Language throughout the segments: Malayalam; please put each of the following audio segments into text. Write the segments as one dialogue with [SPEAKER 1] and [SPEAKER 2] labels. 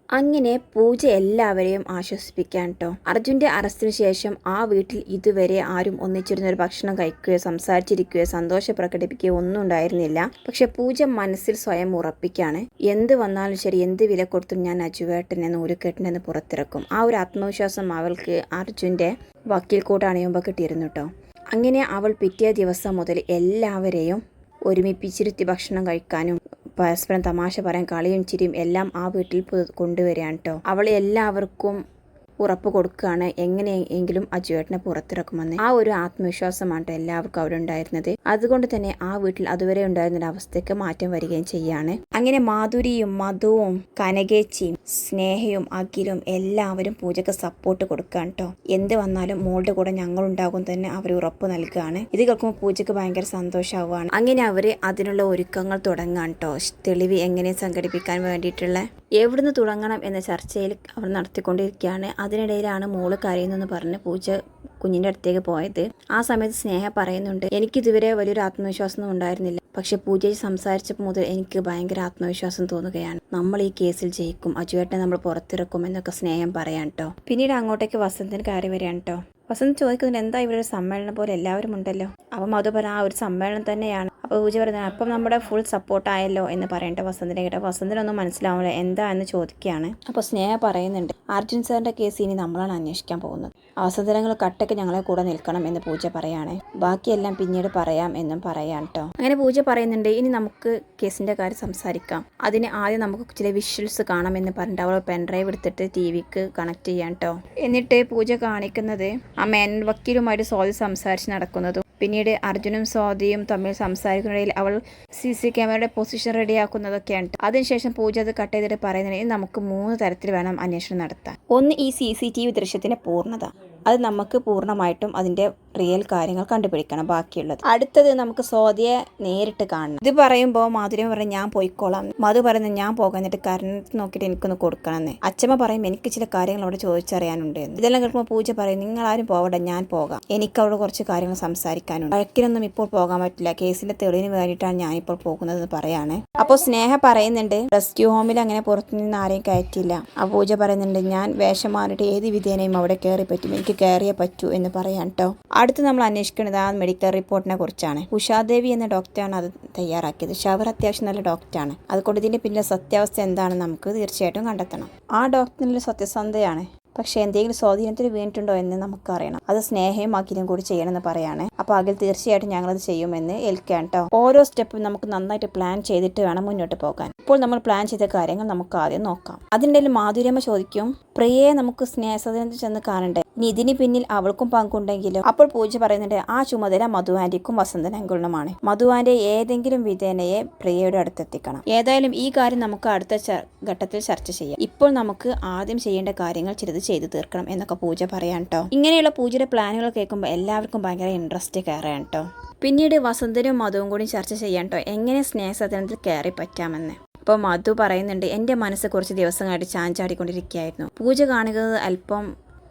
[SPEAKER 1] അങ്ങനെ പൂജ എല്ലാവരെയും ആശ്വസിപ്പിക്കാൻ കേട്ടോ. അർജുന്റെ അറസ്റ്റിന് ശേഷം ആ വീട്ടിൽ ഇതുവരെ ആരും ഒന്നിച്ചിരുന്ന ഒരു ഭക്ഷണം കഴിക്കുകയോ സംസാരിച്ചിരിക്കുകയോ സന്തോഷം പ്രകടിപ്പിക്കുകയോ ഒന്നും ഉണ്ടായിരുന്നില്ല. പക്ഷെ പൂജ മനസ്സിൽ സ്വയം ഉറപ്പിക്കാണ്, എന്ത് വന്നാലും ശരി, എന്ത് വില കൊടുത്തും ഞാൻ അജുവേട്ടനെ നൂലുകെട്ടിനെന്ന് പുറത്തിറക്കും. ആ ഒരു ആത്മവിശ്വാസം അവൾക്ക് അർജുന്റെ വക്കീൽ കോട്ട് അണിയുമ്പോൾ കിട്ടിയിരുന്നു കേട്ടോ. അങ്ങനെ അവൾ പിറ്റേ ദിവസം മുതൽ എല്ലാവരെയും ഒരുമിപ്പിച്ചിരുത്തി ഭക്ഷണം കഴിക്കാനും പരസ്പരം തമാശ പറയാൻ കളിയും ചിരിയും എല്ലാം ആ വീട്ടിൽ കൊണ്ടുവരികയാണ് കേട്ടോ. അവൾ എല്ലാവർക്കും ഉറപ്പ് കൊടുക്കുകയാണ്, എങ്ങനെയെങ്കിലും അജുവേട്ടനെ പുറത്തിറക്കുമെന്ന്. ആ ഒരു ആത്മവിശ്വാസമാണ് എല്ലാവർക്കും അവിടെ ഉണ്ടായിരുന്നത്. അതുകൊണ്ട് തന്നെ ആ വീട്ടിൽ അതുവരെ ഉണ്ടായിരുന്ന അവസ്ഥയ്ക്ക് മാറ്റം വരികയും ചെയ്യാണ്. അങ്ങനെ മാധുരിയും മധുവും കനകേച്ചിയും സ്നേഹയും അഖിലും എല്ലാവരും പൂജക്ക് സപ്പോർട്ട് കൊടുക്കുകയാണ് കേട്ടോ. എന്ത് വന്നാലും മോളുടെ കൂടെ ഞങ്ങളുണ്ടാകും തന്നെ അവർ ഉറപ്പ് നൽകുകയാണ്. ഇത് കേൾക്കുമ്പോൾ പൂജക്ക് ഭയങ്കര സന്തോഷമാവുകയാണ്. അങ്ങനെ അവർ അതിനുള്ള ഒരുക്കങ്ങൾ തുടങ്ങാൻ കേട്ടോ. തെളിവ് എങ്ങനെ സംഘടിപ്പിക്കാൻ വേണ്ടിയിട്ടുള്ള എവിടുന്ന് തുടങ്ങണം എന്ന ചർച്ചയിൽ അവർ നടത്തിക്കൊണ്ടിരിക്കുകയാണ്. അതിനിടയിലാണ് മോള് കരയുന്നെന്ന് പറഞ്ഞ് പൂജ കുഞ്ഞിൻ്റെ അടുത്തേക്ക് പോയത്. ആ സമയത്ത് സ്നേഹ പറയുന്നുണ്ട്, എനിക്കിതുവരെ വലിയൊരു ആത്മവിശ്വാസമൊന്നും ഉണ്ടായിരുന്നില്ല, പക്ഷെ പൂജയെ സംസാരിച്ചപ്പോൾ മുതൽ എനിക്ക് ഭയങ്കര ആത്മവിശ്വാസം തോന്നുകയാണ്. നമ്മൾ ഈ കേസിൽ ജയിക്കും, അജുവേട്ടനെ നമ്മൾ പുറത്തിറക്കും എന്നൊക്കെ സ്നേഹം പറയാൻ കേട്ടോ. പിന്നീട് അങ്ങോട്ടേക്ക് വസന്തിന് കയറി വരികയാണ് കേട്ടോ. വസന്ത് ചോദിക്കുന്നുണ്ട്, എന്താ ഇവിടെ ഒരു സമ്മേളനം പോലെ എല്ലാവരും ഉണ്ടല്ലോ. അപ്പം അത് പറഞ്ഞ ആ ഒരു സമ്മേളനം തന്നെയാണ്. അപ്പോൾ പൂജ പറയുന്നത്, അപ്പം നമ്മുടെ ഫുൾ സപ്പോർട്ടായല്ലോ എന്ന് പറയട്ടെ വസന്തിനെ കേട്ടോ. വസന്തിനൊന്നും മനസ്സിലാവില്ല എന്താ എന്ന് ചോദിക്കുകയാണ്. അപ്പോൾ സ്നേഹ പറയുന്നുണ്ട്, അർജുൻ സാറിൻ്റെ കേസ് ഇനി നമ്മളാണ് അന്വേഷിക്കാൻ പോകുന്നത്. അവസരങ്ങൾ കട്ടയ്ക്ക് ഞങ്ങളെ കൂടെ നിൽക്കണം എന്ന് പൂജ പറയാണ്. ബാക്കിയെല്ലാം പിന്നീട് പറയാം എന്നും പറയാം കേട്ടോ. അങ്ങനെ പൂജ പറയുന്നുണ്ട്, ഇനി നമുക്ക് കേസിൻ്റെ കാര്യം സംസാരിക്കാം. അതിന് ആദ്യം നമുക്ക് ചില വിഷ്വൽസ് കാണാമെന്ന് പറഞ്ഞിട്ട് അവൾ പെൻഡ്രൈവ് എടുത്തിട്ട് TV-ക്ക് കണക്ട് ചെയ്യാം കേട്ടോ. എന്നിട്ട് പൂജ കാണിക്കുന്നത് ആ വക്കീലുമായിട്ട് സ്വാതി സംസാരിച്ച് നടക്കുന്നതും പിന്നീട് അർജുനും സ്വാതിയും തമ്മിൽ സംസാരിക്കുന്നതിൽ അവൾ CC ക്യാമറയുടെ പൊസിഷൻ റെഡിയാക്കുന്നതൊക്കെയാണ്. അതിനുശേഷം പൂജ അത് കട്ട് ചെയ്തിട്ട് പറയുന്നത്, നമുക്ക് 3 തരത്തിൽ വേണം അന്വേഷണം നടത്താൻ. ഒന്ന്, ഈ CCTV ദൃശ്യത്തിന്റെ പൂർണ്ണത, അത് നമുക്ക് പൂർണ്ണമായിട്ടും അതിന്റെ റിയൽ കാര്യങ്ങൾ കണ്ടുപിടിക്കണം. ബാക്കിയുള്ളത് അടുത്തത് നമുക്ക് സ്വാതിയെ നേരിട്ട് കാണണം. ഇത് പറയുമ്പോൾ മാധുര്യം പറയും, ഞാൻ പോയിക്കോളാം. മധു പറയുന്നത്, ഞാൻ പോകാൻ, എന്നിട്ട് കരണ്ട് നോക്കിയിട്ട് എനിക്കൊന്ന് കൊടുക്കണമെന്ന്. അച്ഛമ്മ പറയും, എനിക്ക് ചില കാര്യങ്ങൾ അവിടെ ചോദിച്ചറിയാനുണ്ട്. ഇതെല്ലാം കേൾക്കുമ്പോൾ പൂജ പറയും, നിങ്ങളാരും പോകട്ടെ, ഞാൻ പോകാം, എനിക്ക് അവിടെ കുറച്ച് കാര്യങ്ങൾ സംസാരിക്കാനുണ്ട്. വഴക്കിനൊന്നും ഇപ്പോൾ പോകാൻ പറ്റില്ല, കേസിന്റെ തെളിവിന് വേണ്ടിയിട്ടാണ് ഞാനിപ്പോൾ പോകുന്നത് പറയാണ്. അപ്പോൾ സ്നേഹ പറയുന്നുണ്ട്, റെസ്ക്യൂ ഹോമിൽ അങ്ങനെ പുറത്തുനിന്ന് ആരെയും കയറ്റില്ല. ആ പൂജ പറയുന്നുണ്ട്, ഞാൻ വേഷം മാറിയിട്ട് ഏത് വിധേനയും അവിടെ കയറി പറ്റും, എനിക്ക് കയറിയേ പറ്റൂ എന്ന് പറയാൻ കേട്ടോ. അടുത്ത് നമ്മൾ അന്വേഷിക്കുന്നത് ആ മെഡിക്കൽ റിപ്പോർട്ടിനെ കുറിച്ചാണ്. ഉഷാദേവി എന്ന ഡോക്ടറാണ് അത് തയ്യാറാക്കിയത്. ഷവർ അത്യാവശ്യം നല്ല ഡോക്ടറാണ്. അതുകൊണ്ട് ഇതിന്റെ പിന്നിലെ സത്യാവസ്ഥ എന്താണെന്ന് നമുക്ക് തീർച്ചയായിട്ടും കണ്ടെത്തണം. ആ ഡോക്ടറിനുള്ള സത്യസന്ധതയാണ്, പക്ഷെ എന്തെങ്കിലും സ്വാധീനത്തിൽ വീണിട്ടുണ്ടോ എന്ന് നമുക്കറിയണം. അത് സ്നേഹയും അഖിലും കൂടി ചെയ്യണമെന്ന് പറയാണ്. അപ്പോൾ അഖിൽ തീർച്ചയായിട്ടും ഞങ്ങളത് ചെയ്യുമെന്ന് ഏൽക്കാൻ കേട്ടോ. ഓരോ സ്റ്റെപ്പും നമുക്ക് നന്നായിട്ട് പ്ലാൻ ചെയ്തിട്ട് വേണം മുന്നോട്ട് പോകാൻ. ഇപ്പോൾ നമ്മൾ പ്ലാൻ ചെയ്ത കാര്യങ്ങൾ നമുക്ക് ആദ്യം നോക്കാം. അതിനിടയിൽ മാധുര്യമ്മ ചോദിക്കും, പ്രിയയെ നമുക്ക് സ്നേഹസദനത്തിൽ ചെന്ന് കാണണ്ടേ, ഇനി ഇതിന് പിന്നിൽ അവൾക്കും പങ്കുണ്ടെങ്കിലോ? അപ്പോൾ പൂജ പറയുന്നുണ്ട്, ആ ചുമതല മധു ആന്റിക്കും വസന്തൻ അങ്കിളിനുമാണ്. മധു ആന്റി ഏതെങ്കിലും വിധേനയെ പ്രിയയുടെ അടുത്തെത്തിക്കണം. ഏതായാലും ഈ കാര്യം നമുക്ക് അടുത്ത ഘട്ടത്തിൽ ചർച്ച ചെയ്യാം. ഇപ്പോൾ നമുക്ക് ആദ്യം ചെയ്യേണ്ട കാര്യങ്ങൾ ചിലത് ചെയ്തു തീർക്കണം എന്നൊക്കെ പൂജ പറയാൻ കേട്ടോ. ഇങ്ങനെയുള്ള പൂജയുടെ പ്ലാനുകൾ കേൾക്കുമ്പോൾ എല്ലാവർക്കും ഭയങ്കര ഇൻട്രസ്റ്റ് കയറാൻ കേട്ടോ. പിന്നീട് വസന്തനും മധുവും കൂടി ചർച്ച ചെയ്യാൻ കേട്ടോ, എങ്ങനെ സ്നേഹസദനത്തിൽ കയറി പറ്റാമെന്ന്. അപ്പോൾ മധു പറയുന്നുണ്ട്, എൻ്റെ മനസ്സ് കുറച്ച് ദിവസങ്ങളായിട്ട് ചാഞ്ചാടിക്കൊണ്ടിരിക്കുകയായിരുന്നു. പൂജ കാണുന്നത് അല്പം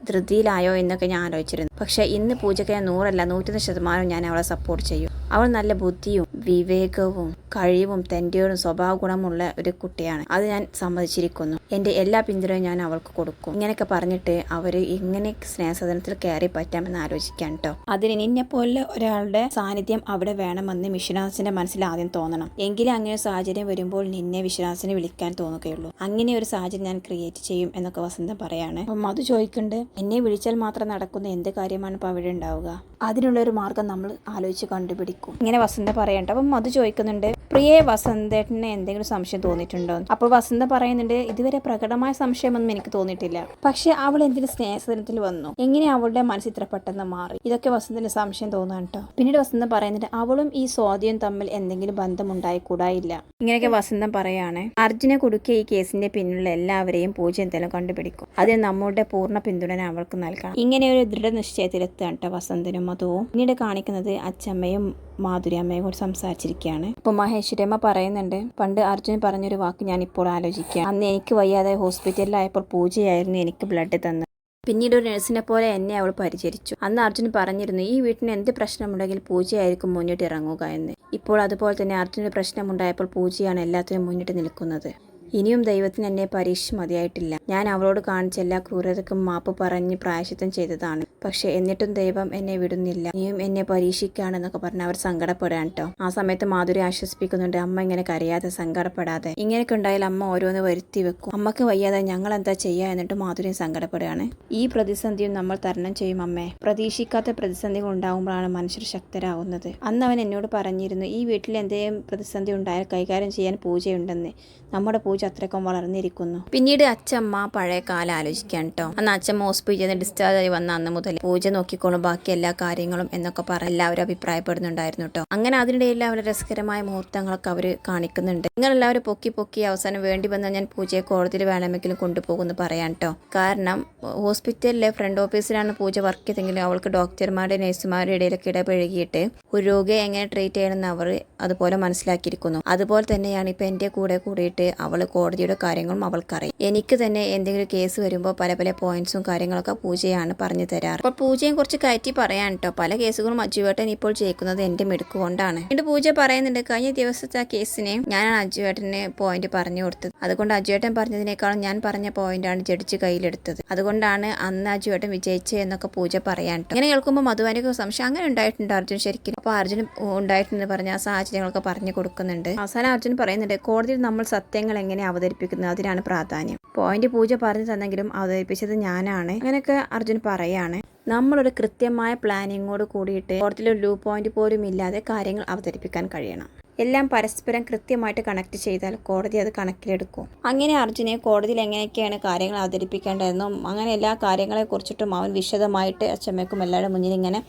[SPEAKER 1] ധൃതിയിലായോ എന്നൊക്കെ ഞാൻ ആലോചിച്ചിരുന്നു. പക്ഷേ ഇന്ന് പൂജയ്ക്ക് 100 അല്ല 101% ഞാൻ അവളെ സപ്പോർട്ട് ചെയ്യും. അവൾ നല്ല ബുദ്ധിയും വിവേകവും കഴിവും തൻ്റെയോടും സ്വഭാവ ഗുണമുള്ള ഒരു കുട്ടിയാണ്. അത് ഞാൻ സമ്മതിച്ചിരിക്കുന്നു. എൻ്റെ എല്ലാ പിന്തുണയും ഞാൻ അവൾക്ക് കൊടുക്കും. ഇങ്ങനെയൊക്കെ പറഞ്ഞിട്ട് അവർ എങ്ങനെ സ്നേഹസദനത്തിൽ കയറി പറ്റാമെന്ന് ആലോചിക്കാൻ കേട്ടോ. അതിന് നിന്നെപ്പോലെ ഒരാളുടെ സാന്നിധ്യം അവിടെ വേണമെന്ന് വിശ്വനാഥിന്റെ മനസ്സിൽ ആദ്യം തോന്നണം. എങ്കിലും അങ്ങനെ ഒരു സാഹചര്യം വരുമ്പോൾ നിന്നെ വിശ്വനാഥിനെ വിളിക്കാൻ തോന്നുകയുള്ളൂ. അങ്ങനെ ഒരു സാഹചര്യം ഞാൻ ക്രിയേറ്റ് ചെയ്യും എന്നൊക്കെ വസന്തം പറയാണ്. അപ്പം അത് ചോദിക്കുന്നുണ്ട്, എന്നെ വിളിച്ചാൽ മാത്രം നടക്കുന്ന എന്ത് കാര്യമാണ് ഇപ്പോൾ അവിടെ ഉണ്ടാവുക? അതിനുള്ളൊരു മാർഗം നമ്മൾ ആലോചിച്ച് കണ്ടുപിടിക്കും. ഇങ്ങനെ വസന്ത പറയണ്ട. അപ്പം അത് ചോദിക്കുന്നുണ്ട്, പ്രിയേ വസന്തേട്ടന് എന്തെങ്കിലും സംശയം തോന്നിയിട്ടുണ്ടോ? അപ്പോൾ വസന്ത പറയുന്നുണ്ട്, ഇതുവരെ പ്രകടമായ സംശയമൊന്നും എനിക്ക് തോന്നിയിട്ടില്ല, പക്ഷെ അവൾ എന്തിന് സ്നേഹസദനത്തിൽ വന്നു, എങ്ങനെ അവളുടെ മനസ്സ് ഇത്ര പെട്ടെന്ന് മാറി, ഇതൊക്കെ വസന്തന് സംശയം തോന്നാൻ കേട്ടോ. പിന്നീട് വസന്തം പറയുന്നുണ്ട്, അവളും ഈ സ്വാതിയും തമ്മിൽ എന്തെങ്കിലും ബന്ധം ഉണ്ടായിക്കൂടായില്ല. ഇങ്ങനെയൊക്കെ വസന്തം പറയാണ്. അർജുനെ കുടുക്കിയ ഈ കേസിന്റെ പിന്നിലുള്ള എല്ലാവരെയും പൂജ എന്തെങ്കിലും കണ്ടുപിടിക്കും. അതിന് നമ്മുടെ പൂർണ്ണ പിന്തുണ അവൾക്ക് നൽകണം. ഇങ്ങനെ ഒരു ദൃഢനിശ്ചയത്തിലെത്തുകയാണ് കേട്ടോ വസന്തനും മധുവും. പിന്നീട് കാണിക്കുന്നത് അച്ഛമ്മയും മാധുര്യമ്മയും കൂടി സംസാരിച്ചിരിക്കുകയാണ്. ഇപ്പൊ മഹേശ്വരമ്മ പറയുന്നുണ്ട്, പണ്ട് അർജുൻ പറഞ്ഞൊരു വാക്ക് ഞാൻ ഇപ്പോൾ ആലോചിക്കുകയാണ്. അന്ന് എനിക്ക് വയ്യാതെ ഹോസ്പിറ്റലിലായപ്പോൾ പൂജയായിരുന്നു എനിക്ക് ബ്ലഡ് തന്നത്. പിന്നീട് ഒരു നഴ്സിനെ പോലെ എന്നെ അവൾ പരിചരിച്ചു. അന്ന് അർജുൻ പറഞ്ഞിരുന്നു, ഈ വീട്ടിന് എന്ത് പ്രശ്നമുണ്ടെങ്കിൽ പൂജയായിരിക്കും മുന്നിട്ട് ഇറങ്ങുക എന്ന്. ഇപ്പോൾ അതുപോലെ തന്നെ അർജുന് പ്രശ്നമുണ്ടായപ്പോൾ പൂജയാണ് എല്ലാത്തിനും മുന്നിട്ട് നിൽക്കുന്നത്. ഇനിയും ദൈവത്തിന് എന്നെ പരീക്ഷ മതിയായിട്ടില്ല. ഞാൻ അവളോട് കാണിച്ച എല്ലാ ക്രൂരതയ്ക്കും മാപ്പ് പറഞ്ഞ് പ്രായശ്ചിത്തം ചെയ്തതാണ്. പക്ഷെ എന്നിട്ടും ദൈവം എന്നെ വിടുന്നില്ല. ഇനിയും എന്നെ പരീക്ഷിക്കുകയാണെന്നൊക്കെ പറഞ്ഞ് അവർ സങ്കടപ്പെടാൻ കേട്ടോ. ആ സമയത്ത് മാധുരി ആശ്വസിപ്പിക്കുന്നുണ്ട്, അമ്മ ഇങ്ങനെ കരയാതെ സങ്കടപ്പെടാതെ. ഇങ്ങനെയൊക്കെ ഉണ്ടായാൽ അമ്മ ഓരോന്ന് വരുത്തി വെക്കും. അമ്മക്ക് വയ്യാതെ ഞങ്ങൾ എന്താ ചെയ്യുക? എന്നിട്ട് മാധുരിയും സങ്കടപ്പെടുകയാണ്. ഈ പ്രതിസന്ധിയും നമ്മൾ തരണം ചെയ്യും അമ്മേ. പ്രതീക്ഷിക്കാത്ത പ്രതിസന്ധികൾ ഉണ്ടാകുമ്പോഴാണ് മനുഷ്യർ ശക്തരാകുന്നത്. അന്ന് അവൻ എന്നോട് പറഞ്ഞിരുന്നു, ഈ വീട്ടിൽ എന്തെങ്കിലും പ്രതിസന്ധി ഉണ്ടായാൽ കൈകാര്യം ചെയ്യാൻ പൂജയുണ്ടെന്ന്. നമ്മുടെ പൂജ അത്രയ്ക്കും വളർന്നിരിക്കുന്നു. പിന്നീട് അച്ഛമ്മ പഴയ കാലം ആലോചിക്കാൻ കേട്ടോ. അന്ന് അച്ഛമ്മ ഹോസ്പിറ്റലിൽ നിന്ന് ഡിസ്ചാർജ് ആയി വന്ന അന്ന് മുതൽ പൂജ നോക്കിക്കോളും ബാക്കി എല്ലാ കാര്യങ്ങളും എന്നൊക്കെ പറഞ്ഞ് എല്ലാവരും അഭിപ്രായപ്പെടുന്നുണ്ടായിരുന്നു കേട്ടോ. അങ്ങനെ അതിനിടയിൽ അവരുടെ രസകരമായ മുഹൂർത്തങ്ങളൊക്കെ അവർ കാണിക്കുന്നുണ്ട്. നിങ്ങളെല്ലാവരും പൊക്കി അവസാനം വേണ്ടി വന്നാൽ ഞാൻ പൂജയെ കോടതിയിൽ വേണമെങ്കിലും കൊണ്ടുപോകുമെന്ന് പറയാൻ കേട്ടോ. കാരണം ഹോസ്പിറ്റലിലെ ഫ്രണ്ട് ഓഫീസിലാണ് പൂജ വർക്ക് ചെയ്തെങ്കിലും അവൾക്ക് ഡോക്ടർമാരുടെ നഴ്സുമാരുടെ ഇടയിലൊക്കെ ഇടപഴകിയിട്ട് ഒരു രോഗിയെ എങ്ങനെ ട്രീറ്റ് ചെയ്യണമെന്ന് അവർ അതുപോലെ മനസ്സിലാക്കിയിരിക്കുന്നു. അതുപോലെ തന്നെയാണ് ഇപ്പം എൻ്റെ കൂടെ കൂടിയിട്ട് അവൾ കോടതിയുടെ കാര്യങ്ങളും അവൾക്കറിയാം. എനിക്ക് തന്നെ എന്തെങ്കിലും കേസ് വരുമ്പോൾ പല പല പോയിന്റ്സും കാര്യങ്ങളൊക്കെ പൂജയാണ് പറഞ്ഞു തരാറ്. അപ്പോൾ പൂജയും കുറച്ച് കയറ്റി പറയാൻ കേട്ടോ. പല കേസുകളും അജുവേട്ടൻ ഇപ്പോൾ ജയിക്കുന്നത് എൻ്റെ മിടുക്ക് കൊണ്ടാണ്. എന്നിട്ട് പൂജ പറയുന്നുണ്ട്, കഴിഞ്ഞ ദിവസത്തെ ആ കേസിനെ ഞാനാണ് അജുവേട്ടന് പോയിന്റ് പറഞ്ഞു കൊടുത്തത്. അതുകൊണ്ട് അജുവേട്ടൻ പറഞ്ഞതിനേക്കാളും ഞാൻ പറഞ്ഞ പോയിന്റാണ് ജഡ്ജ് കയ്യിലെടുത്തത്. അതുകൊണ്ടാണ് അന്ന് അജുവേട്ടൻ വിജയിച്ചത് എന്നൊക്കെ പൂജ പറയാൻ കേട്ടോ. ഇങ്ങനെ കേൾക്കുമ്പോൾ മധുവാനിക്ക് സംശയം, അങ്ങനെ ഉണ്ടായിട്ടുണ്ട് അർജുൻ ശരിക്കും? അപ്പോൾ അർജുൻ ഉണ്ടായിട്ടെന്ന് പറഞ്ഞ ആ സാഹചര്യങ്ങളൊക്കെ പറഞ്ഞു കൊടുക്കുന്നുണ്ട്. അവസാനം അർജുൻ പറയുന്നുണ്ട്, കോടതിയിൽ നമ്മൾ സത്യങ്ങൾ എങ്ങനെ അവതരിപ്പിക്കുന്നത് അതിനാണ് പ്രാധാന്യം. പോയിന്റ് പൂജ പറഞ്ഞു തന്നെങ്കിലും അവതരിപ്പിച്ചത് ഞാനാണ്. അങ്ങനെയൊക്കെ അർജുൻ പറയാണ്. നമ്മളൊരു കൃത്യമായ പ്ലാനിങ്ങോട് കൂടിയിട്ട് കോടതിയിൽ ഒരു ലൂ പോയിന്റ് പോലും ഇല്ലാതെ കാര്യങ്ങൾ അവതരിപ്പിക്കാൻ കഴിയണം. എല്ലാം പരസ്പരം കൃത്യമായിട്ട് കണക്ട് ചെയ്താൽ കോടതി അത് കണക്കിലെടുക്കും. അങ്ങനെ അർജുനെ കോടതിയിൽ എങ്ങനെയൊക്കെയാണ് കാര്യങ്ങൾ അവതരിപ്പിക്കേണ്ടതെന്നും അങ്ങനെ എല്ലാ കാര്യങ്ങളെക്കുറിച്ചിട്ടും അവൻ വിശദമായിട്ട് അച്ഛമ്മയ്ക്കും എല്ലാവരുടെ മുന്നിൽ ഇങ്ങനെ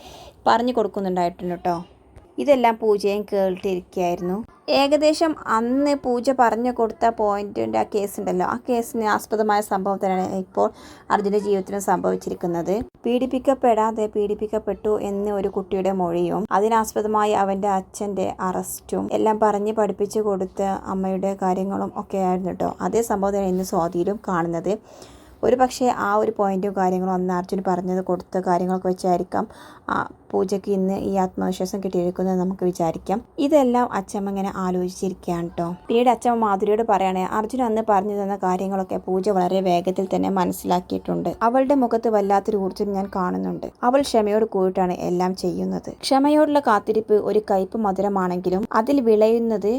[SPEAKER 1] പറഞ്ഞു കൊടുക്കുന്നുണ്ടായിട്ടുണ്ട് കേട്ടോ. ഇതെല്ലാം പൂജയും കേട്ടിരിക്കുകയായിരുന്നു. ഏകദേശം അന്ന് പൂജ പറഞ്ഞു കൊടുത്ത പോയിന്റിൻ്റെ ആ കേസ് ഉണ്ടല്ലോ, ആ കേസിന് ആസ്പദമായ സംഭവം തന്നെയാണ് ഇപ്പോൾ അർജുൻ്റെ ജീവിതത്തിലും സംഭവിച്ചിരിക്കുന്നത്. പീഡിപ്പിക്കപ്പെടാതെ പീഡിപ്പിക്കപ്പെട്ടു എന്ന് ഒരു കുട്ടിയുടെ മൊഴിയും അതിനാസ്പദമായി അവൻ്റെ അച്ഛൻ്റെ അറസ്റ്റും എല്ലാം പറഞ്ഞ് പഠിപ്പിച്ചു കൊടുത്ത അമ്മയുടെ കാര്യങ്ങളും ഒക്കെ ആയിരുന്നു കേട്ടോ. അതേ സംഭവം തന്നെ ഇന്ന് സ്വാതിയിലും കാണുന്നത്. ഒരു പക്ഷേ ആ ഒരു പോയിന്റും കാര്യങ്ങളും അന്ന് അർജുൻ പറഞ്ഞത് കൊടുത്ത കാര്യങ്ങളൊക്കെ വെച്ചായിരിക്കാം പൂജയ്ക്ക് ഇന്ന് ഈ ആത്മവിശ്വാസം കിട്ടിയിരിക്കുന്നത് നമുക്ക് വിചാരിക്കാം. ഇതെല്ലാം അച്ഛമ്മ ഇങ്ങനെ ആലോചിച്ചിരിക്കുകയാണ് കേട്ടോ. പിന്നീട് അച്ഛമ്മ മാധുരിയോട് പറയണേ, അർജുൻ അന്ന് പറഞ്ഞു തന്ന കാര്യങ്ങളൊക്കെ പൂജ വളരെ വേഗത്തിൽ തന്നെ മനസ്സിലാക്കിയിട്ടുണ്ട്. അവളുടെ മുഖത്ത് വല്ലാത്തൊരു ഊർജ്ജം ഞാൻ കാണുന്നുണ്ട്. അവൾ ക്ഷമയോട് കൂടിയിട്ടാണ് എല്ലാം ചെയ്യുന്നത്. ക്ഷമയോടുള്ള കാത്തിരിപ്പ് ഒരു കയ്പ് മധുരമാണെങ്കിലും അതിൽ വിളയുന്നത്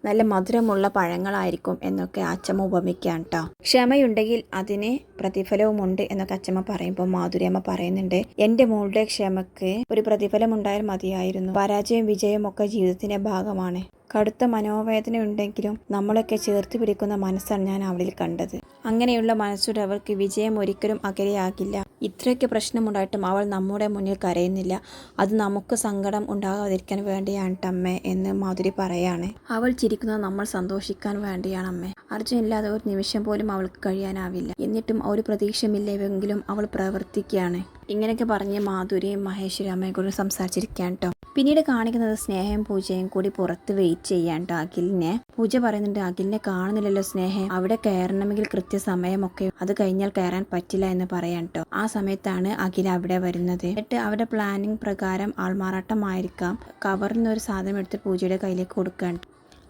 [SPEAKER 1] നല്ല മധുരമുള്ള പഴങ്ങളായിരിക്കും എന്നൊക്കെ അച്ഛമ്മ ഉപമിക്കുകയാണ് കേട്ടോ. ക്ഷമയുണ്ടെങ്കിൽ അതിന് പ്രതിഫലവുമുണ്ട് എന്നൊക്കെ അച്ഛമ്മ പറയുമ്പോൾ മാധുര്യമ്മ പറയുന്നുണ്ട്, എൻ്റെ മോളുടെ ക്ഷമക്ക് ഒരു പ്രതിഫലം ഉണ്ടായാൽ മതിയായിരുന്നു. പരാജയം വിജയം ഒക്കെ ജീവിതത്തിന്റെ ഭാഗമാണ്. കടുത്ത മനോവേദന ഉണ്ടെങ്കിലും നമ്മളൊക്കെ ചേർത്ത് പിടിക്കുന്ന മനസ്സാണ് ഞാൻ അവളിൽ കണ്ടത്. അങ്ങനെയുള്ള മനസ്സുടെ അവൾക്ക് വിജയം ഒരിക്കലും അകലെയാകില്ല. ഇത്രയൊക്കെ പ്രശ്നമുണ്ടായിട്ടും അവൾ നമ്മുടെ മുന്നിൽ കരയുന്നില്ല. അത് നമുക്ക് സങ്കടം ഉണ്ടാകാതിരിക്കാൻ വേണ്ടിയാണ് അമ്മേ എന്ന് മാധുരി പറയാണ്. അവൾ ചിരിക്കുന്നത് നമ്മൾ സന്തോഷിക്കാൻ വേണ്ടിയാണ് അമ്മേ. അർജുൻ ഇല്ലാതെ ഒരു നിമിഷം പോലും അവൾക്ക് കഴിയാനാവില്ല. എന്നിട്ടും ഒരു പ്രതീക്ഷയില്ലെങ്കിലും അവൾ പ്രവർത്തിക്കുകയാണ്. ഇങ്ങനെയൊക്കെ പറഞ്ഞ് മാധുരിയും മഹേശ്വരി അമ്മയെ കൂടി സംസാരിച്ചിരിക്കാൻ കേട്ടോ. പിന്നീട് കാണിക്കുന്നത് സ്നേഹയും പൂജയും കൂടി പുറത്ത് വെയിറ്റ് ചെയ്യാൻ കേട്ടോ. അഖിലിനെ പൂജ പറയുന്നുണ്ട്, അഖിലിനെ കാണുന്നില്ലല്ലോ സ്നേഹം, അവിടെ കയറണമെങ്കിൽ കൃത്യസമയമൊക്കെ, അത് കഴിഞ്ഞാൽ കയറാൻ പറ്റില്ല എന്ന് പറയാൻ കേട്ടോ. ആ സമയത്താണ് അഖിൽ അവിടെ വരുന്നത്. എന്നിട്ട് അവരുടെ പ്ലാനിങ് പ്രകാരം ആൾമാറാട്ടമായിരിക്കാം കവറിൽ നിന്ന് ഒരു സാധനം എടുത്ത് പൂജയുടെ കയ്യിലേക്ക് കൊടുക്കാൻ.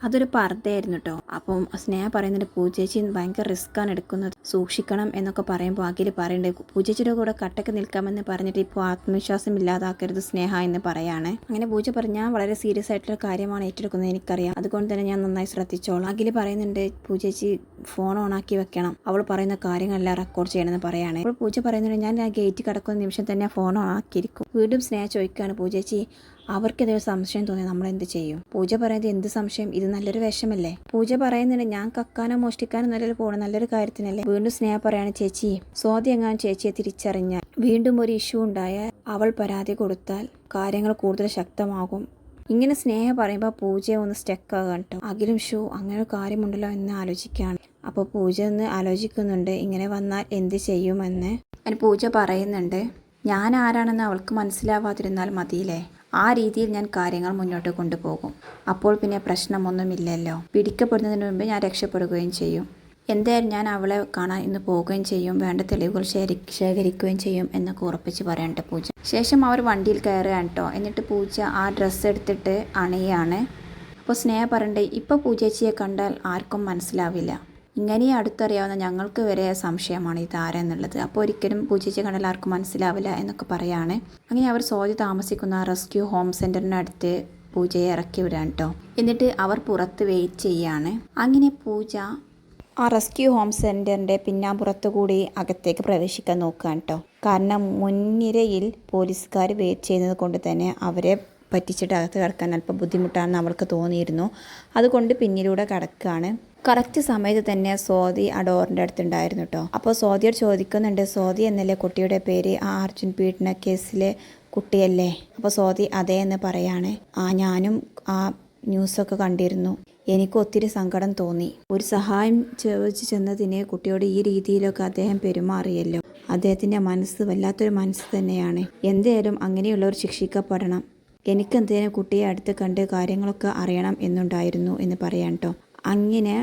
[SPEAKER 1] അതൊരു പർദ്ദയായിരുന്നു കേട്ടോ. അപ്പം സ്നേഹ പറയുന്നുണ്ട്, പൂജേച്ചി ഭയങ്കര റിസ്ക്കാണ് എടുക്കുന്നത്, സൂക്ഷിക്കണം എന്നൊക്കെ പറയുമ്പോൾ അഖിൽ പറയുന്നുണ്ട്, പൂജേച്ചിയുടെ കൂടെ കട്ടക്ക് നിൽക്കാമെന്ന് പറഞ്ഞിട്ട് ഇപ്പോൾ ആത്മവിശ്വാസം ഇല്ലാതാക്കരുത് സ്നേഹ എന്ന് പറയാണ്. അങ്ങനെ പൂജ പറഞ്ഞാൽ വളരെ സീരിയസ് ആയിട്ടുള്ള കാര്യമാണ് ഏറ്റെടുക്കുന്നത് എനിക്കറിയാം, അതുകൊണ്ട് തന്നെ ഞാൻ നന്നായി ശ്രദ്ധിച്ചോളാം. അഖിൽ പറയുന്നുണ്ട്, പൂജേച്ചി ഫോൺ ഓണാക്കി വെക്കണം, അവൾ പറയുന്ന കാര്യങ്ങളെല്ലാം റെക്കോർഡ് ചെയ്യണമെന്ന് പറയാണ്. അപ്പോൾ പൂജ പറയുന്നുണ്ട്, ഞാൻ ആ ഗേറ്റ് കിടക്കുന്ന നിമിഷം തന്നെ ഫോൺ ഓണാക്കിയിരിക്കും. വീണ്ടും സ്നേഹ ചോദിക്കുകയാണ്, പൂജേച്ചി അവർക്കിതൊരു സംശയം തോന്നി നമ്മൾ എന്ത് ചെയ്യും? പൂജ പറയുന്നത്, എന്ത് സംശയം, ഇത് നല്ലൊരു വേഷമല്ലേ? പൂജ പറയുന്നുണ്ട്, ഞാൻ കക്കാനോ മോഷ്ടിക്കാനോ നല്ലൊരു പോകണം, നല്ലൊരു കാര്യത്തിനല്ലേ. വീണ്ടും സ്നേഹ പറയാണ്, ചേച്ചി സ്വാതി എങ്ങാനും ചേച്ചിയെ തിരിച്ചറിഞ്ഞാൽ വീണ്ടും ഒരു ഇഷ്യൂ ഉണ്ടായാൽ അവൾ പരാതി കൊടുത്താൽ കാര്യങ്ങൾ കൂടുതൽ ശക്തമാകും. ഇങ്ങനെ സ്നേഹ പറയുമ്പോൾ പൂജ ഒന്ന് സ്റ്റക്കാകാൻ കേട്ടോ. അഖിലും അങ്ങനെ ഒരു കാര്യമുണ്ടല്ലോ എന്ന് ആലോചിക്കുകയാണ്. അപ്പോൾ പൂജ ഒന്ന് ആലോചിക്കുന്നുണ്ട് ഇങ്ങനെ വന്നാൽ എന്ത് ചെയ്യുമെന്ന്. അതിന് പൂജ പറയുന്നുണ്ട്, ഞാൻ ആരാണെന്ന് അവൾക്ക് മനസ്സിലാവാതിരുന്നാൽ മതിയില്ലേ, ആ രീതിയിൽ ഞാൻ കാര്യങ്ങൾ മുന്നോട്ട് കൊണ്ടുപോകും. അപ്പോൾ പിന്നെ പ്രശ്നമൊന്നുമില്ലല്ലോ. പിടിക്കപ്പെടുന്നതിന് മുമ്പ് ഞാൻ രക്ഷപ്പെടുകയും ചെയ്യും. എന്തായാലും ഞാൻ അവളെ കാണാൻ ഇന്ന് പോവുകയും ചെയ്യും, വേണ്ട തെളിവുകൾ ശേഖരിക്കുകയും ചെയ്യും എന്നൊക്കെ ഉറപ്പിച്ച് പറയണ്ട പൂജ. ശേഷം അവർ വണ്ടിയിൽ കയറുകയാണ് കേട്ടോ. എന്നിട്ട് പൂജ ആ ഡ്രസ്സ് എടുത്തിട്ട് അണിയാണ്. അപ്പോൾ സ്നേഹ പറയണ്ടേ, ഇപ്പോൾ പൂജേച്ചിയെ കണ്ടാൽ ആർക്കും മനസ്സിലാവില്ല, ഇങ്ങനെ അടുത്തറിയാവുന്ന ഞങ്ങൾക്ക് വരെ സംശയമാണ് ഇതാരെന്നുള്ളത്. അപ്പോൾ ഒരിക്കലും പൂജയെ കണ്ടാൽ ആർക്കും മനസ്സിലാവില്ല എന്നൊക്കെ പറയാണ്. അങ്ങനെ അവർ സോജി താമസിക്കുന്ന റെസ്ക്യൂ ഹോം സെൻറ്ററിനടുത്ത് പൂജയെ ഇറക്കി വിടാൻ കേട്ടോ. എന്നിട്ട് അവർ പുറത്ത് വെയിറ്റ് ചെയ്യാണ്. അങ്ങനെ പൂജ ആ റെസ്ക്യൂ ഹോം സെൻറ്ററിൻ്റെ പിന്നാമ്പുറത്ത് കൂടി അകത്തേക്ക് പ്രവേശിക്കാൻ നോക്കുകയാണ് കേട്ടോ. കാരണം മുൻനിരയിൽ പോലീസുകാർ വെയിറ്റ് ചെയ്യുന്നത് കൊണ്ട് തന്നെ അവരെ പറ്റിച്ചിട്ട് അകത്ത് കിടക്കാൻ അല്പം ബുദ്ധിമുട്ടാണെന്ന് അവൾക്ക് തോന്നിയിരുന്നു. അതുകൊണ്ട് പിന്നിലൂടെ കിടക്കുകയാണ്. കറക്റ്റ് സമയത്ത് തന്നെ സ്വാതി ആ ഡോറിൻ്റെ അടുത്തുണ്ടായിരുന്നു കേട്ടോ. അപ്പോൾ സ്വാതിയോട് ചോദിക്കുന്നുണ്ട്, സ്വാതി എന്നല്ലേ കുട്ടിയുടെ പേര്, ആ അർജുൻ പീഡന കേസിലെ കുട്ടിയല്ലേ? അപ്പോൾ സ്വാതി അതേ എന്ന് പറയാണ്. ഞാനും ആ ന്യൂസൊക്കെ കണ്ടിരുന്നു. എനിക്ക് ഒത്തിരി സങ്കടം തോന്നി. ഒരു സഹായം ചോദിച്ചു ചെന്നതിന് കുട്ടിയോട് ഈ രീതിയിലൊക്കെ അദ്ദേഹം പെരുമാറിയല്ലോ. അദ്ദേഹത്തിൻ്റെ മനസ്സ് വല്ലാത്തൊരു മനസ്സ് തന്നെയാണ്. എന്തായാലും അങ്ങനെയുള്ളവർ ശിക്ഷിക്കപ്പെടണം. എനിക്കെന്തേലും കുട്ടിയെ അടുത്ത് കണ്ട് കാര്യങ്ങളൊക്കെ അറിയണം എന്നുണ്ടായിരുന്നു എന്ന് പറയാൻ കേട്ടോ. അങ്ങനെ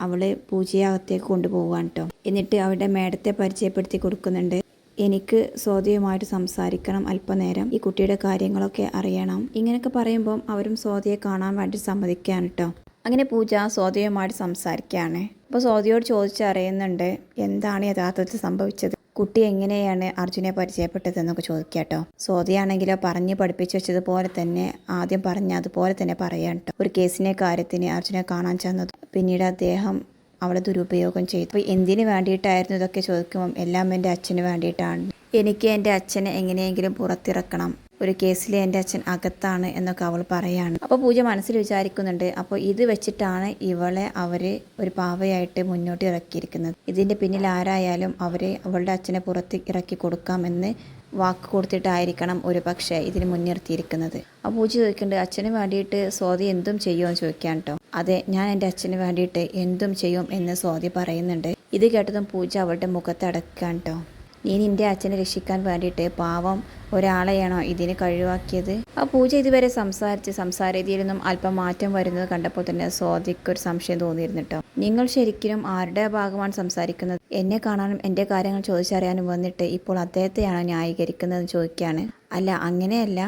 [SPEAKER 1] അവളെ പൂജയകത്തേക്ക് കൊണ്ടുപോകാൻ കേട്ടോ. എന്നിട്ട് അവരുടെ മേഡത്തെ പരിചയപ്പെടുത്തി കൊടുക്കുന്നുണ്ട്. എനിക്ക് സ്വാതിയുമായിട്ട് സംസാരിക്കണം അല്പനേരം, ഈ കുട്ടിയുടെ കാര്യങ്ങളൊക്കെ അറിയണം. ഇങ്ങനെയൊക്കെ പറയുമ്പം അവരും സ്വാതിയെ കാണാൻ വേണ്ടി സമ്മതിക്കുകയാണ് കേട്ടോ. അങ്ങനെ പൂജ സ്വാതിയുമായിട്ട് സംസാരിക്കുകയാണ്. അപ്പോൾ സ്വാതിയോട് ചോദിച്ചറിയുന്നുണ്ട് എന്താണ് യഥാർത്ഥത്തിൽ സംഭവിച്ചത്, കുട്ടി എങ്ങനെയാണ് അർജുനെ പരിചയപ്പെട്ടതെന്നൊക്കെ ചോദിക്കുക കേട്ടോ. സ്വാതിയാണെങ്കിലോ പറഞ്ഞ് പഠിപ്പിച്ചു വെച്ചതുപോലെ തന്നെ ആദ്യം പറഞ്ഞ അതുപോലെ തന്നെ പറയാൻ കേട്ടോ. ഒരു കേസിൻ്റെ കാര്യത്തിന് അർജുനെ കാണാൻ ചെന്നത്, പിന്നീട് അദ്ദേഹം അവളെ ദുരുപയോഗം ചെയ്തു. അപ്പോൾ എന്തിനു വേണ്ടിയിട്ടായിരുന്നു ഇതൊക്കെ ചോദിക്കുമ്പം എല്ലാം എൻ്റെ അച്ഛന് വേണ്ടിയിട്ടാണ്. എനിക്ക് എൻ്റെ അച്ഛനെ എങ്ങനെയെങ്കിലും പുറത്തിറക്കണം, ഒരു കേസിൽ എൻ്റെ അച്ഛൻ അകത്താണ് എന്നൊക്കെ അവൾ പറയാണ്. അപ്പോൾ പൂജ മനസ്സിൽ വിചാരിക്കുന്നുണ്ട്, അപ്പോൾ ഇത് വെച്ചിട്ടാണ് ഇവളെ അവർ ഒരു പാവയായിട്ട് മുന്നോട്ട് ഇറക്കിയിരിക്കുന്നത്. ഇതിൻ്റെ പിന്നിൽ ആരായാലും അവളുടെ അച്ഛനെ പുറത്ത് ഇറക്കി കൊടുക്കാമെന്ന് വാക്ക് കൊടുത്തിട്ടായിരിക്കണം ഒരു പക്ഷേ ഇതിന് മുൻനിർത്തിയിരിക്കുന്നത്. അപ്പോൾ പൂജ ചോദിക്കുന്നുണ്ട്, അച്ഛന് വേണ്ടിയിട്ട് സ്വാതി എന്തും ചെയ്യുമെന്ന് ചോദിക്കാൻ കേട്ടോ. അതെ, ഞാൻ എൻ്റെ അച്ഛന് വേണ്ടിയിട്ട് എന്തും ചെയ്യും എന്ന് സ്വാതി പറയുന്നുണ്ട്. ഇത് കേട്ടതും പൂജ അവളുടെ മുഖത്തടക്കാൻ കേട്ടോ. നീ നിൻ്റെ അച്ഛനെ രക്ഷിക്കാൻ വേണ്ടിയിട്ട് പാവം ഒരാളെയാണോ ഇതിന് കഴിവാക്കിയത്? ആ പൂജ ഇതുവരെ സംസാര രീതിയിലൊന്നും അല്പം മാറ്റം വരുന്നത് കണ്ടപ്പോൾ തന്നെ സ്വാതിക്കൊരു സംശയം തോന്നിയിരുന്നു കേട്ടോ. നിങ്ങൾ ശരിക്കും ആരുടെ ഭാഗമാണ് സംസാരിക്കുന്നത്? എന്നെ കാണാനും എൻ്റെ കാര്യങ്ങൾ ചോദിച്ചറിയാനും വന്നിട്ട് ഇപ്പോൾ അദ്ദേഹത്തെയാണോ ന്യായീകരിക്കുന്നതെന്ന് ചോദിക്കുകയാണ്. അല്ല, അങ്ങനെയല്ല.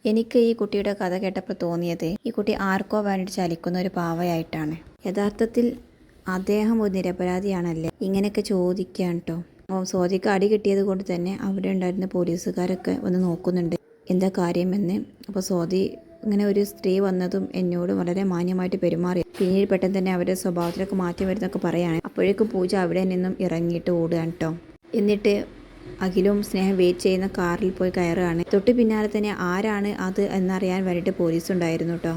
[SPEAKER 1] എനിക്ക് ഈ കുട്ടിയുടെ കഥ കേട്ടപ്പോൾ തോന്നിയത് ഈ കുട്ടി ആർക്കോ വേണ്ടിയിട്ട് ചലിക്കുന്ന ഒരു പാവയായിട്ടാണ്. യഥാർത്ഥത്തിൽ അദ്ദേഹം ഒരു നിരപരാധിയാണല്ലേ? ഇങ്ങനെയൊക്കെ ചോദിക്കുകയാണ് കേട്ടോ. അപ്പോൾ സ്വാതിക്ക് അടി കിട്ടിയത് കൊണ്ട് തന്നെ അവിടെ ഉണ്ടായിരുന്ന പോലീസുകാരൊക്കെ ഒന്ന് നോക്കുന്നുണ്ട് എന്താ കാര്യമെന്ന്. അപ്പോൾ സ്വാതി ഇങ്ങനെ ഒരു സ്ത്രീ വന്നതും എന്നോട് വളരെ മാന്യമായിട്ട് പെരുമാറി, പിന്നീട് പെട്ടെന്ന് തന്നെ അവരുടെ സ്വഭാവത്തിലൊക്കെ മാറ്റം വരുന്നൊക്കെ പറയുകയാണ്. അപ്പോഴേക്കും പൂജ അവിടെ നിന്നും ഇറങ്ങിയിട്ട് ഓടുകയാണ് കേട്ടോ. എന്നിട്ട് അഖിലും സ്നേഹം വെയിറ്റ് ചെയ്യുന്ന കാറിൽ പോയി കയറുകയാണ്. തൊട്ട് പിന്നാലെ തന്നെ ആരാണ് അത് എന്നറിയാൻ വേണ്ടിയിട്ട് പോലീസ് ഉണ്ടായിരുന്നു കേട്ടോ.